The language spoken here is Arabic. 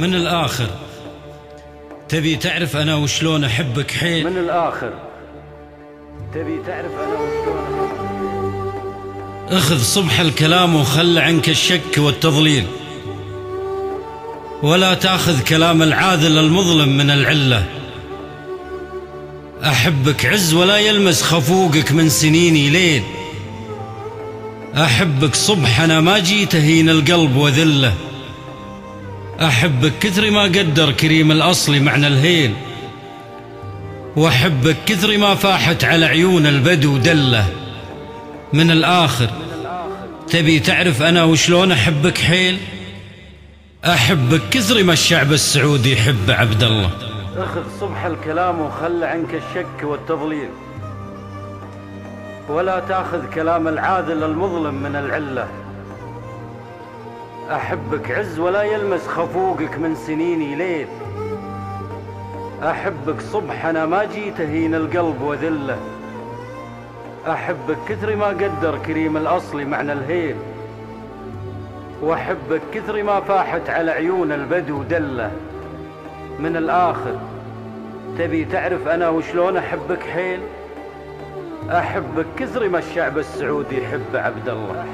من الآخر تبي تعرف أنا وشلون أحبك حيل؟ من الآخر تبي تعرف أنا وشلون أحبك. اخذ صبح الكلام وخل عنك الشك والتضليل، ولا تاخذ كلام العاذل المظلم من العلة. أحبك عز ولا يلمس خفوقك من سنيني ليل. أحبك صبح أنا ما جيت أهين القلب وذله. أحبك كثر ما قدر كريم الأصل معنى الهيل، وأحبك كثر ما فاحت على عيون البدو دله. من الآخر تبي تعرف أنا وشلون أحبك حيل؟ أحبك كثر ما الشعب السعودي يحب عبد الله. اخذ صبح الكلام وخل عنك الشك والتضليل، ولا تاخذ كلام العاذل المظلم من العلة. أحبك عز ولا يلمس خفوقك من سنيني ليل. أحبك صبح أنا ما جيت أهين القلب وذله. أحبك كثر ما قدر كريم الأصل معنى الهيل، وأحبك كثر ما فاحت على عيون البدو دله. من الآخر تبي تعرف أنا وشلون أحبك حيل؟ أحبك كثر ما الشعب السعودي يحب عبد الله.